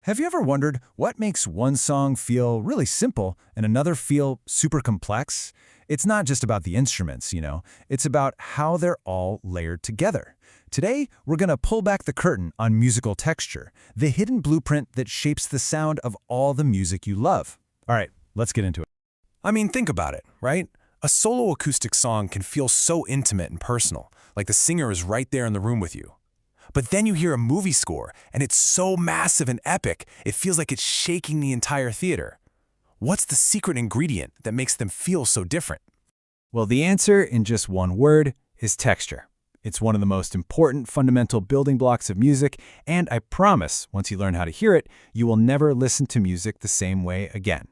Have you ever wondered what makes one song feel really simple and another feel super complex? It's not just about the instruments, it's about how they're all layered together. Today, we're going to pull back the curtain on musical texture, the hidden blueprint that shapes the sound of all the music you love. All right, let's get into it. I mean, think about it, right? A solo acoustic song can feel so intimate and personal, like the singer is right there in the room with you. But then you hear a movie score, and it's so massive and epic, it feels like it's shaking the entire theater. What's the secret ingredient that makes them feel so different? Well, the answer, in just one word, is texture. It's one of the most important fundamental building blocks of music, and I promise, once you learn how to hear it, you will never listen to music the same way again.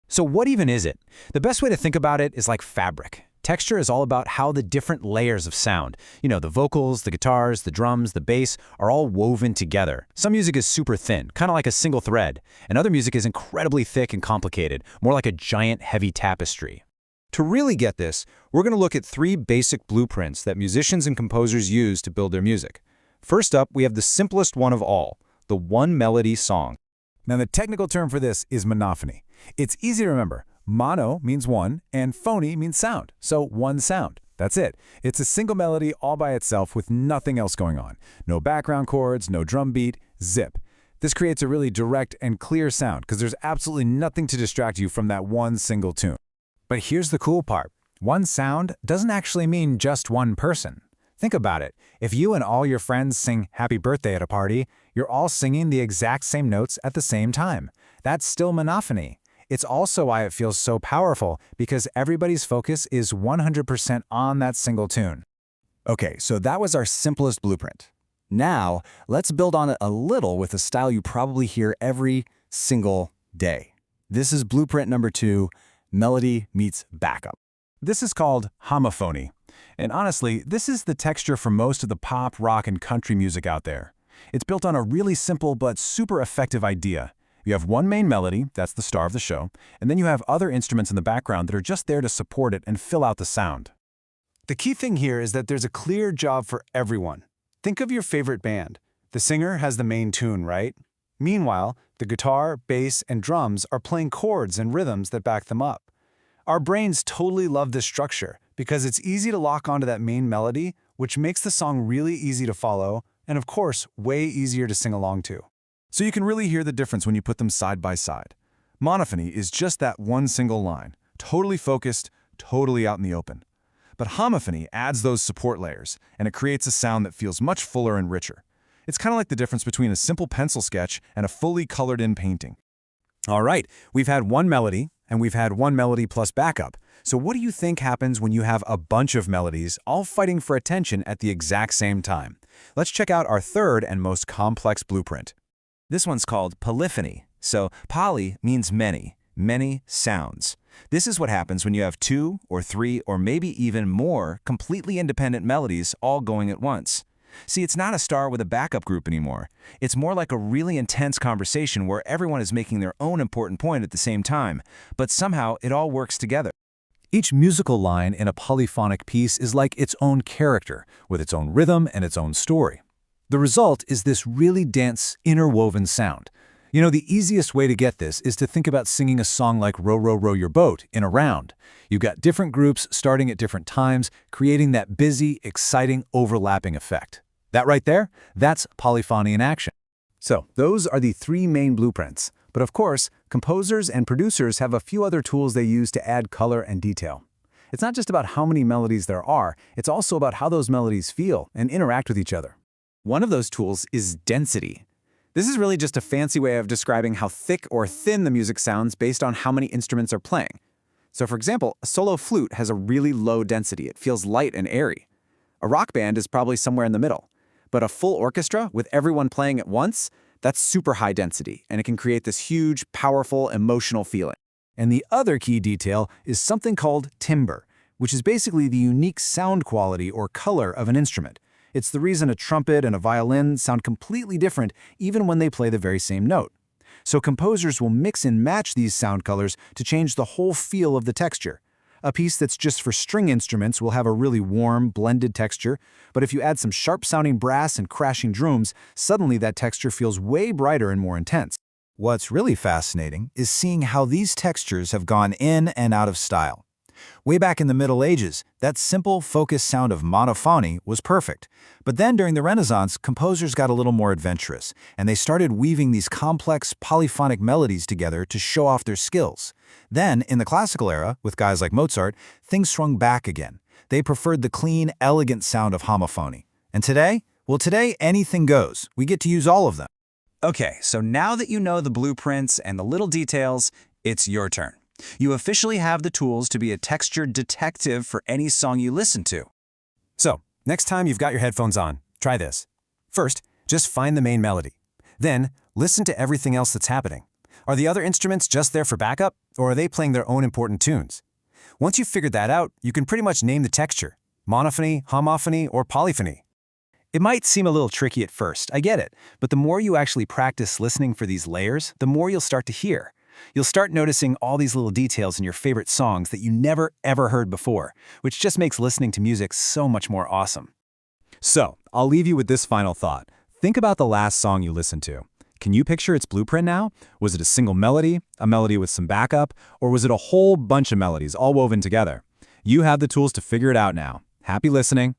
So what even is it? The best way to think about it is like fabric. Texture is all about how the different layers of sound, the vocals, the guitars, the drums, the bass, are all woven together. Some music is super thin, kind of like a single thread, and other music is incredibly thick and complicated, more like a giant heavy tapestry. To really get this, we're going to look at three basic blueprints that musicians and composers use to build their music. First up, we have the simplest one of all, the one melody song. Now, the technical term for this is monophony. It's easy to remember. Mono means one, and phony means sound, so one sound. That's it. It's a single melody all by itself with nothing else going on. No background chords, no drum beat, zip. This creates a really direct and clear sound because there's absolutely nothing to distract you from that one single tune. But here's the cool part. One sound doesn't actually mean just one person. Think about it. If you and all your friends sing Happy Birthday at a party, you're all singing the exact same notes at the same time. That's still monophony. It's also why it feels so powerful, because everybody's focus is 100% on that single tune. Okay, so that was our simplest blueprint. Now, let's build on it a little with a style you probably hear every single day. This is blueprint number 2, melody meets backup. This is called homophony. And honestly, this is the texture for most of the pop, rock, and country music out there. It's built on a really simple but super effective idea. You have one main melody, that's the star of the show, and then you have other instruments in the background that are just there to support it and fill out the sound. The key thing here is that there's a clear job for everyone. Think of your favorite band. The singer has the main tune, right? Meanwhile, the guitar, bass, and drums are playing chords and rhythms that back them up. Our brains totally love this structure because it's easy to lock onto that main melody, which makes the song really easy to follow, and of course, way easier to sing along to. So you can really hear the difference when you put them side by side. Monophony is just that one single line, totally focused, totally out in the open. But homophony adds those support layers, and it creates a sound that feels much fuller and richer. It's kind of like the difference between a simple pencil sketch and a fully colored-in painting. All right, we've had one melody, and we've had one melody plus backup. So what do you think happens when you have a bunch of melodies all fighting for attention at the exact same time? Let's check out our third and most complex blueprint. This one's called polyphony. So poly means many, many sounds. This is what happens when you have 2 or 3 or maybe even more completely independent melodies all going at once. See, it's not a star with a backup group anymore. It's more like a really intense conversation where everyone is making their own important point at the same time, but somehow it all works together. Each musical line in a polyphonic piece is like its own character, with its own rhythm and its own story. The result is this really dense, interwoven sound. The easiest way to get this is to think about singing a song like Row, Row, Row Your Boat in a round. You've got different groups starting at different times, creating that busy, exciting, overlapping effect. That right there, that's polyphony in action. So those are the three main blueprints. But of course, composers and producers have a few other tools they use to add color and detail. It's not just about how many melodies there are, it's also about how those melodies feel and interact with each other. One of those tools is density. This is really just a fancy way of describing how thick or thin the music sounds based on how many instruments are playing. So for example, a solo flute has a really low density. It feels light and airy. A rock band is probably somewhere in the middle. But a full orchestra with everyone playing at once, that's super high density, and it can create this huge, powerful, emotional feeling. And the other key detail is something called timbre, which is basically the unique sound quality or color of an instrument. It's the reason a trumpet and a violin sound completely different even when they play the very same note. So composers will mix and match these sound colors to change the whole feel of the texture. A piece that's just for string instruments will have a really warm, blended texture, but if you add some sharp-sounding brass and crashing drums, suddenly that texture feels way brighter and more intense. What's really fascinating is seeing how these textures have gone in and out of style. Way back in the Middle Ages, that simple, focused sound of monophony was perfect. But then during the Renaissance, composers got a little more adventurous, and they started weaving these complex, polyphonic melodies together to show off their skills. Then, in the classical era, with guys like Mozart, things swung back again. They preferred the clean, elegant sound of homophony. And today? Well, today, anything goes. We get to use all of them. Okay, so now that you know the blueprints and the little details, it's your turn. You officially have the tools to be a texture detective for any song you listen to. So, next time you've got your headphones on, try this. First, just find the main melody. Then, listen to everything else that's happening. Are the other instruments just there for backup, or are they playing their own important tunes? Once you've figured that out, you can pretty much name the texture: monophony, homophony, or polyphony. It might seem a little tricky at first, I get it, but the more you actually practice listening for these layers, the more you'll start to hear. You'll start noticing all these little details in your favorite songs that you never ever heard before, which just makes listening to music so much more awesome. So, I'll leave you with this final thought. Think about the last song you listened to. Can you picture its blueprint now? Was it a single melody, a melody with some backup, or was it a whole bunch of melodies all woven together? You have the tools to figure it out now. Happy listening.